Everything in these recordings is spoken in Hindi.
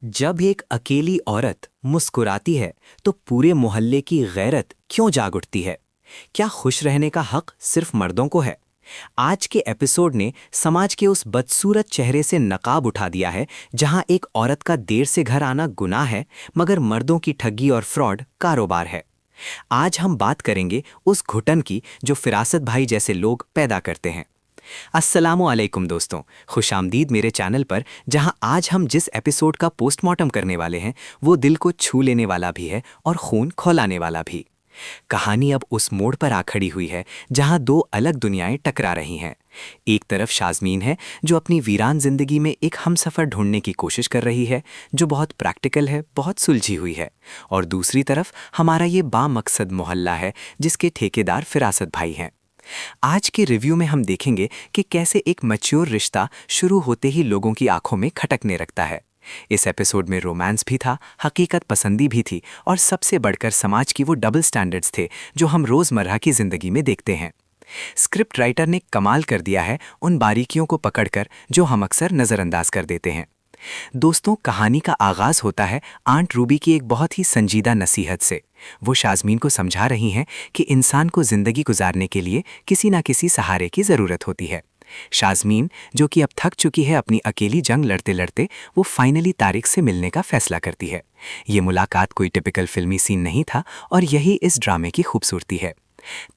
जब एक अकेली औरत मुस्कुराती है तो पूरे मोहल्ले की गैरत क्यों जाग उठती है? क्या खुश रहने का हक सिर्फ मर्दों को है? आज के एपिसोड ने समाज के उस बदसूरत चेहरे से नकाब उठा दिया है जहां एक औरत का देर से घर आना गुनाह है मगर मर्दों की ठगी और फ्रॉड कारोबार है। आज हम बात करेंगे उस घुटन की जो फिरासत भाई जैसे लोग पैदा करते हैं। अस्सलामुअलैकुम दोस्तों, खुशामदीद मेरे चैनल पर, जहां आज हम जिस एपिसोड का पोस्टमार्टम करने वाले हैं वो दिल को छू लेने वाला भी है और खून खौलाने वाला भी। कहानी अब उस मोड़ पर आ खड़ी हुई है जहां दो अलग दुनियाएं टकरा रही हैं। एक तरफ शाज़मीन है जो अपनी वीरान जिंदगी में एक हमसफ़र ढूंढने की कोशिश कर रही है जो बहुत प्रैक्टिकल है, बहुत सुलझी हुई है। और दूसरी तरफ हमारा ये बामकसद मोहल्ला है जिसके ठेकेदार फिरासत भाई हैं। आज के रिव्यू में हम देखेंगे कि कैसे एक मैच्योर रिश्ता शुरू होते ही लोगों की आंखों में खटकने लगता है। इस एपिसोड में रोमांस भी था, हकीकत पसंदी भी थी और सबसे बढ़कर समाज की वो डबल स्टैंडर्ड्स थे जो हम रोज़मर्रा की ज़िंदगी में देखते हैं। स्क्रिप्ट राइटर ने कमाल कर दिया है उन बारीकियों को पकड़कर जो हम अक्सर नज़रअंदाज कर देते हैं। दोस्तों, कहानी का आगाज होता है आंट रूबी की एक बहुत ही संजीदा नसीहत से। वो शाज़मीन को समझा रही हैं कि इंसान को जिंदगी गुजारने के लिए किसी ना किसी सहारे की ज़रूरत होती है। शाज़मीन, जो कि अब थक चुकी है अपनी अकेली जंग लड़ते लड़ते, वो फाइनली तारिक से मिलने का फैसला करती है। ये मुलाकात कोई टिपिकल फिल्मी सीन नहीं था और यही इस ड्रामे की खूबसूरती है।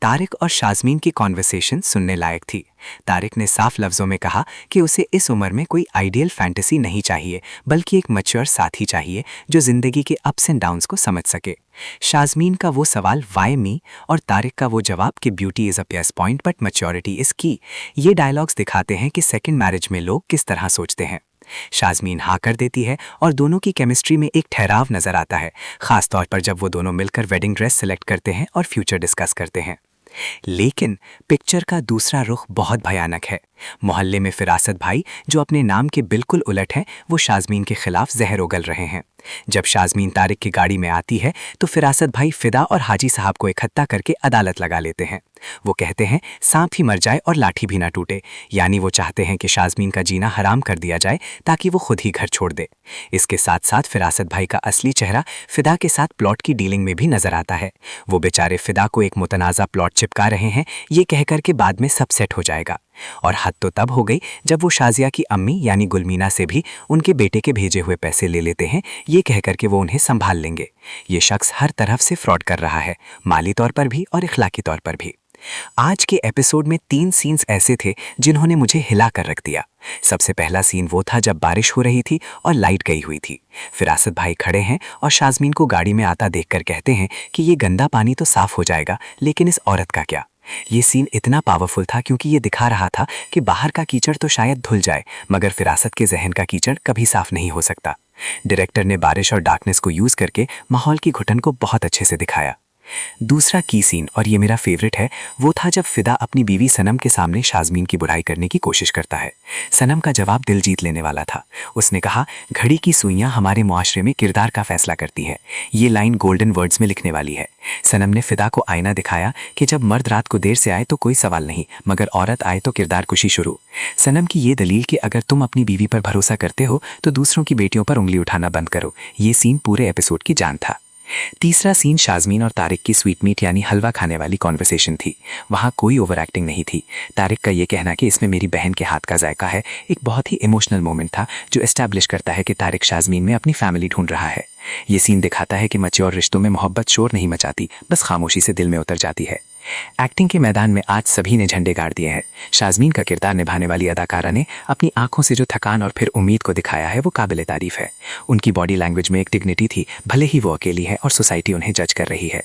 तारिक और शाज़मीन की कॉन्वर्सेशन सुनने लायक थी। तारिक ने साफ लफ्ज़ों में कहा कि उसे इस उम्र में कोई आइडियल फैंटेसी नहीं चाहिए, बल्कि एक मैच्योर साथी चाहिए जो ज़िंदगी के अप्स एंड डाउन्स को समझ सके। शाज़मीन का वो सवाल वाई मी और तारिक का वो जवाब कि beauty is a plus point but maturity is की, ये डायलॉग्स दिखाते हैं कि सेकेंड मैरिज में लोग किस तरह सोचते हैं। शाज़मीन हाँ कर देती है और दोनों की केमिस्ट्री में एक ठहराव नजर आता है, खास तौर पर जब वो दोनों मिलकर वेडिंग ड्रेस सिलेक्ट करते हैं और फ्यूचर डिस्कस करते हैं। लेकिन पिक्चर का दूसरा रुख बहुत भयानक है। मोहल्ले में फिरासत भाई, जो अपने नाम के बिल्कुल उलट हैं, वो शाज़मीन के खिलाफ जहर उगल रहे हैं। जब शाज़मीन तारिक की गाड़ी में आती है तो फिरासत भाई फिदा और हाजी साहब को इकट्ठा करके अदालत लगा लेते हैं। वो कहते हैं सांप ही मर जाए और लाठी भी ना टूटे, यानी वो चाहते हैं कि शाज़मीन का जीना हराम कर दिया जाए ताकि वो खुद ही घर छोड़ दे। इसके साथ साथ फिरासत भाई का असली चेहरा फिदा के साथ प्लॉट की डीलिंग में भी नजर आता है। वो बेचारे फिदा को एक मुतनाज़ा प्लॉट चिपका रहे हैं, ये कहकर के बाद में सब सेट हो जाएगा। और हद तो तब हो गई जब वो शाजिया की अम्मी यानी गुलमीना से भी उनके बेटे के भेजे हुए पैसे ले लेते हैं, ये कहकर के वो उन्हें संभाल लेंगे। ये शख्स हर तरफ से फ्रॉड कर रहा है, माली तौर पर भी और इखलाकी तौर पर भी। आज के एपिसोड में 3 सीन्स ऐसे थे जिन्होंने मुझे हिला कर रख दिया। सबसे पहला सीन वो था जब बारिश हो रही थी और लाइट गई हुई थी। फिरासत भाई खड़े हैं और शाज़मीन को गाड़ी में आता देखकर कहते हैं कि ये गंदा पानी तो साफ हो जाएगा, लेकिन इस औरत का क्या। ये सीन इतना पावरफुल था क्योंकि ये दिखा रहा था कि बाहर का कीचड़ तो शायद धुल जाए, मगर फिरासत के जहन का कीचड़ कभी साफ नहीं हो सकता। डायरेक्टर ने बारिश और डार्कनेस को यूज करके माहौल की घुटन को बहुत अच्छे से दिखाया। दूसरा की सीन, और ये मेरा फेवरेट है, वो था जब फिदा अपनी बीवी सनम के सामने शाज़मीन की बुराई करने की कोशिश करता है। सनम का जवाब दिल जीत लेने वाला था। उसने कहा, घड़ी की सुइयां हमारे मुआशरे में किरदार का फैसला करती है। ये लाइन गोल्डन वर्ड्स में लिखने वाली है। सनम ने फिदा को आईना दिखाया कि जब मर्द रात को देर से आए तो कोई सवाल नहीं, मगर औरत आए तो किरदार कुशी शुरू। सनम की ये दलील कि अगर तुम अपनी बीवी पर भरोसा करते हो तो दूसरों की बेटियों पर उंगली उठाना बंद करो, ये सीन पूरे एपिसोड की जान था। तीसरा सीन शाज़मीन और तारिक की स्वीट मीट यानी हलवा खाने वाली कॉन्वर्सेशन थी। वहाँ कोई ओवर एक्टिंग नहीं थी। तारिक का ये कहना कि इसमें मेरी बहन के हाथ का जायका है, एक बहुत ही इमोशनल मोमेंट था जो एस्टैब्लिश करता है कि तारिक शाज़मीन में अपनी फैमिली ढूंढ रहा है। ये सीन दिखाता है कि मैच्योर रिश्तों में मोहब्बत शोर नहीं मचाती, बस खामोशी से दिल में उतर जाती है। एक्टिंग के मैदान में आज सभी ने झंडे गाड़ दिए हैं। शाज़मीन का किरदार निभाने वाली अदाकारा ने अपनी आंखों से जो थकान और फिर उम्मीद को दिखाया है वो काबिले तारीफ है। उनकी बॉडी लैंग्वेज में एक डिग्निटी थी, भले ही वो अकेली है और सोसाइटी उन्हें जज कर रही है।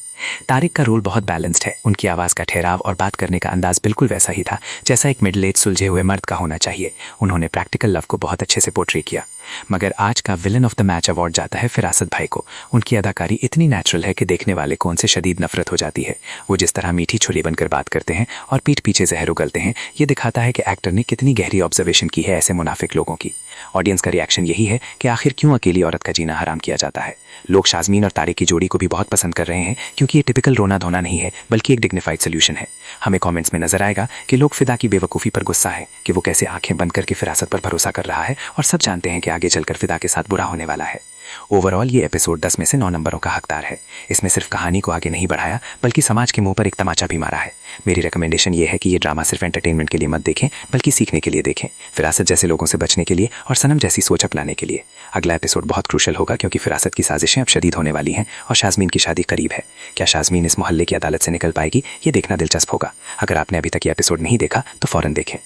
तारिक का रोल बहुत बैलेंस्ड है। उनकी आवाज़ का ठहराव और बात करने का अंदाज बिल्कुल वैसा ही था जैसा एक मिडिल एज सुलझे हुए मर्द का होना चाहिए। उन्होंने प्रैक्टिकल लव को बहुत अच्छे से पोर्ट्रे किया। मगर आज का villain of the match award जाता है फिरासत भाई को। उनकी अदाकारी इतनी नेचुरल है कि देखने वाले को उनसे शदीद नफरत हो जाती है। वो जिस तरह मीठी छुरी बनकर बात करते हैं और पीठ पीछे जहर उगलते हैं, ये दिखाता है कि एक्टर ने कितनी गहरी ऑब्जर्वेशन की है ऐसे मुनाफिक लोगों की। ऑडियंस का रिएक्शन यही है कि आखिर क्यों अकेली औरत का जीना हराम किया जाता है। लोग शाज़मीन और तारिक की जोड़ी को भी बहुत पसंद कर रहे हैं क्योंकि क्योंकि ये टिपिकल रोना धोना नहीं है बल्कि एक डिग्निफाइड सोल्यूशन है। हमें कमेंट्स में नजर आएगा कि लोग फिदा की बेवकूफ़ी पर गुस्सा है कि वो कैसे आंखें बंद करके फिरासत पर भरोसा कर रहा है, और सब जानते हैं कि आगे चलकर फिदा के साथ बुरा होने वाला है। ओवरऑल ये एपिसोड 10 में से 9 नंबरों का हकदार है। इसमें सिर्फ कहानी को आगे नहीं बढ़ाया बल्कि समाज के मुंह पर एक तमाचा भी मारा है। मेरी रिकमेंडेशन ये है कि ये ड्रामा सिर्फ एंटरटेनमेंट के लिए मत देखें बल्कि सीखने के लिए देखें, फिरासत जैसे लोगों से बचने के लिए और सनम जैसी सोच अपनाने के लिए। अगला एपिसोड बहुत क्रूशल होगा क्योंकि फिरासत की साजिशें अब शदीद होने वाली हैं और शाज़मीन की शादी करीब है। क्या शाज़मीन इस मोहल्ले की अदालत से निकल पाएगी, ये देखना दिलचस्प होगा। अगर आपने अभी तक ये एपिसोड नहीं देखा तो फौरन देखें।